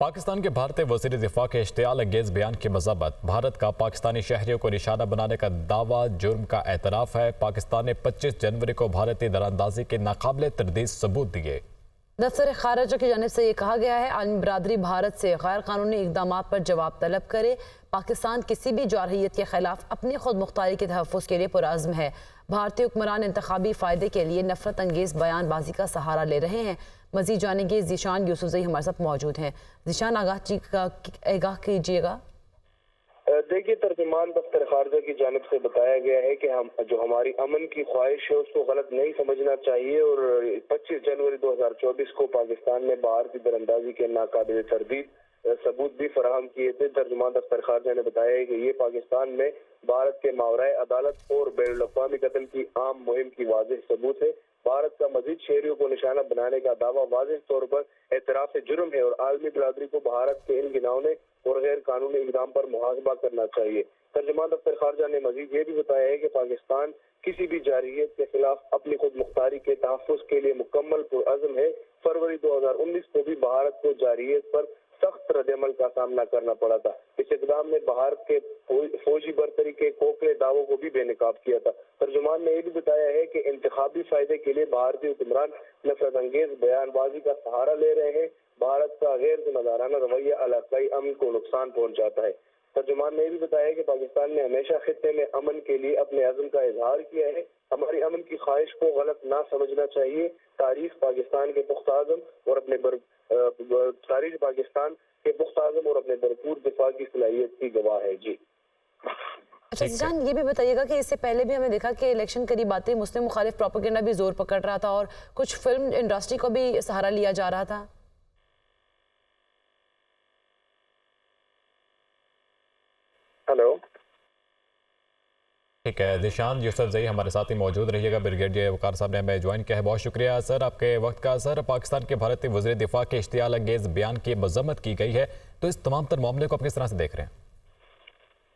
پاکستان کے بھارتی وزیر دفاع کے اشتعال انگیز بیان کی مذمت۔ بھارت کا پاکستانی شہریوں کو نشانہ بنانے کا دعویٰ جرم کا اعتراف ہے۔ پاکستان نے 25 جنوری کو بھارتی دراندازی کے ناقابل تردید ثبوت دیے۔ دفتر خارجہ کی جانب سے یہ کہا گیا ہے عالمی برادری بھارت سے غیر قانونی اقدامات پر جواب طلب کرے۔ پاکستان کسی بھی جارحیت کے خلاف اپنی خود مختاری کے تحفظ کے لیے پرعزم ہے۔ بھارتی حکمران انتخابی فائدے کے لیے نفرت انگیز بیان بازی کا سہارا لے رہے ہیں۔ مزید جانیں گے ذیشان یوسفزئی ہمارے ساتھ موجود ہیں۔ ذیشان آگاہ کیجیے گا۔ دیکھیے، ترجمان دفتر خارجہ کی جانب سے بتایا گیا ہے کہ جو ہماری امن کی خواہش ہے اس کو غلط نہیں سمجھنا چاہیے، اور 25 جنوری 2024 کو پاکستان نے بھارتی دراندازی کے ناقابل تردید ثبوت بھی فراہم کیے تھے۔ ترجمان دفتر خارجہ نے بتایا ہے کہ یہ پاکستان میں بھارت کے ماورائے عدالت اور بین الاقوامی قتل کی عام مہم کی واضح ثبوت ہے۔ بھارت کا مزید شہریوں کو نشانہ بنانے کا دعویٰ واضح طور پر اعتراف جرم ہے، اور عالمی برادری کو بھارت کے ان گھناؤنے اور غیر قانونی اقدام پر محاسبہ کرنا چاہیے۔ ترجمان دفتر خارجہ نے مزید یہ بھی بتایا ہے کہ پاکستان کسی بھی جارحیت کے خلاف اپنی خود مختاری کے تحفظ کے لیے مکمل پرعزم ہے۔ فروری 2019 کو بھی بھارت کو جارحیت پر سخت رد عمل کا سامنا کرنا پڑا تھا۔ اس اقدام نے بھارت کے فوجی برتری کے کھوکھلے دعووں کو بھی بے نقاب کیا تھا۔ ترجمان نے یہ بھی بتایا ہے کہ انتخابی فائدے کے لیے بھارتی حکمران نفرت انگیز بیان بازی کا سہارا لے رہے ہیں۔ بھارت کا غیر ذمہ دارانہ رویہ علاقائی امن کو نقصان پہنچاتا ہے۔ ترجمان نے یہ بھی بتایا کہ پاکستان نے ہمیشہ خطے میں امن کے لیے اپنے عزم کا اظہار کیا ہے۔ ہماری امن کی خواہش کو غلط نہ سمجھنا چاہیے۔ تاریخ پاکستان کے پختہ عزم اور اپنے بھرپور دفاع کی صلاحیت کی گواہ ہے۔ جی اچھا جان، یہ بھی بتائیے گا کہ اس سے پہلے بھی ہمیں دیکھا کہ الیکشن قریب آتے مسلم مخالف پروپیگنڈا بھی زور پکڑ رہا تھا اور کچھ فلم انڈسٹری کو بھی سہارا لیا جا رہا تھا۔ ہیلو، ٹھیک ہے، ذیشان یوسفزئی ہمارے ساتھ ہی موجود رہیے گا۔ بریگیڈیئر وقار صاحب نے ہمیں جوائن کیا ہے، بہت شکریہ سر آپ کے وقت کا۔ سر، پاکستان کے بھارتی وزیر دفاع کے اشتعال انگیز بیان کی مذمت کی گئی ہے، تو اس تمام تر معاملے کو آپ کس طرح سے دیکھ رہے ہیں؟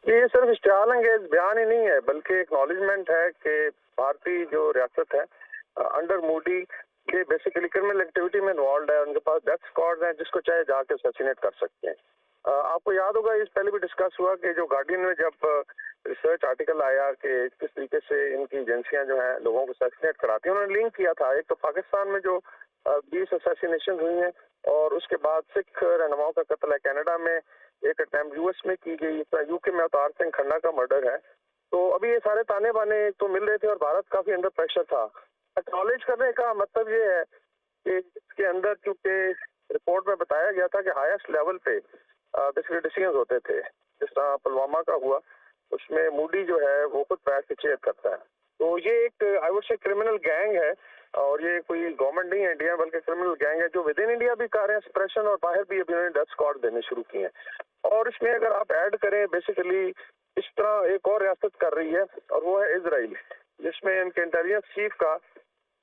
یہ صرف اشتعال انگیز بیان ہی نہیں ہے، بلکہ اکنالجمنٹ ہے کہ بھارتی جو ریاست ہے انڈر مودی کے بیسیکلی کرمنل ایکٹیویٹی میں انوالوڈ ہے۔ ان کے پاس ڈیتھ اسکواڈ ہیں جس کو چاہے جا کے اسیسینیٹ کر سکتے ہیں۔ آپ کو یاد ہوگا اس پہلے بھی ڈسکس ہوا کہ جو گارڈین میں جب ریسرچ آرٹیکل آیا کہ کس طریقے سے ان کی ایجنسیاں جو ہیں لوگوں کو اسیسینیٹ کراتی ہیں، انہوں نے لنک کیا تھا ایک تو پاکستان میں جو 20 اسیسینیشن ہوئی ہیں، اور اس کے بعد سکھ رہنماؤں کا قتل ہے۔ کینیڈا میں ایک اٹیمپٹ یو ایس میں کی گئی، یو کے میں اوتار سنگھ کھنہ کا مرڈر ہے۔ تو ابھی یہ سارے تانے بانے تو مل رہے تھے اور بھارت کافی انڈر پریشر تھا۔ ایکنالج کرنے کا مطلب یہ ہے کہ اس کے اندر چونکہ رپورٹ میں بتایا گیا تھا کہ ہائیسٹ لیول پہ بیسیکلی ڈیسیژنز ہوتے تھے، جس طرح پلوامہ کا ہوا اس میں مودی جو ہے وہ خود پیر کے چیئر کرتا ہے۔ تو یہ ایک I would say criminal gang ہے، اور یہ کوئی گورنمنٹ نہیں ہے انڈیا بلکہ کرمنل گینگ ہے جو ود ان انڈیا بھی کر رہے ہیں سپریشن، اور باہر بھی ابھی انہوں نے ڈیتھ اسکواڈ دینے شروع کیے ہیں۔ اور اس میں اگر آپ ایڈ کریں بیسیکلی اس طرح ایک اور ریاست کر رہی ہے اور وہ ہے اسرائیل، جس میں ان کے انٹیلیجنس چیف کا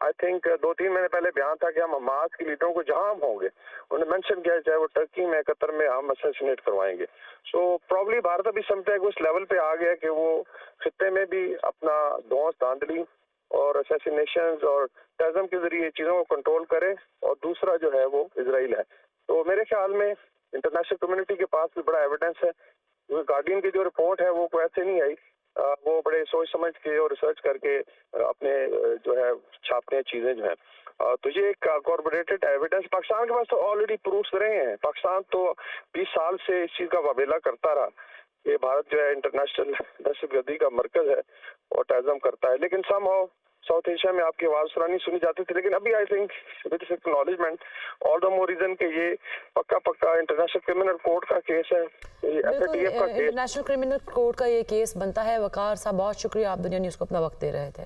آئی تھنک 2-3 مہینے پہلے بیان تھا کہ ہم حماس کی لیڈروں کو جہاں ہم ہوں گے، انہوں نے مینشن کیا چاہے وہ ٹرکی میں قطر میں ہم اسیسینیٹ کروائیں گے۔ سو پرابلی بھارت ابھی سمجھتا ہے کہ اس لیول پہ آ گیا کہ وہ خطے میں بھی اپنا دھونس دھاندلی اور اسیسینیشنز اور ٹیررزم کے ذریعے چیزوں کو کنٹرول کرے، اور دوسرا جو ہے وہ اسرائیل ہے۔ تو میرے خیال میں انٹرنیشنل کمیونٹی کے پاس بھی بڑا ایویڈنس ہے۔ گارڈین کی جو رپورٹ ہے وہ کوئی ایسے نہیں آئی، وہ بڑے سوچ سمجھ کے اور ریسرچ کر کے اپنے جو ہے چھاپتے ہیں چیزیں جو ہیں۔ تو یہ ایک کاربوریٹڈ ایویڈنس پاکستان کے پاس تو آلریڈی پروفس رہے ہیں۔ پاکستان تو 20 سال سے اس چیز کا وابلہ کرتا رہا کہ بھارت جو ہے انٹرنیشنل دہشت گردی کا مرکز ہے اور ٹیررزم کرتا ہے، لیکن سم ہاؤ ساؤتھ ایشیا میں آپ کی آواز نہیں سنی جاتی تھی۔ لیکن ابھی I think with acknowledgement all the more reason کہ یہ پکا انٹرنیشنل کرمنل کورٹ کا کیس ہے، انٹرنیشنل کرمنل کورٹ کا یہ کیس بنتا ہے۔ وقار صاحب بہت شکریہ، آپ دنیا نیوز کو اپنا وقت دے رہے تھے۔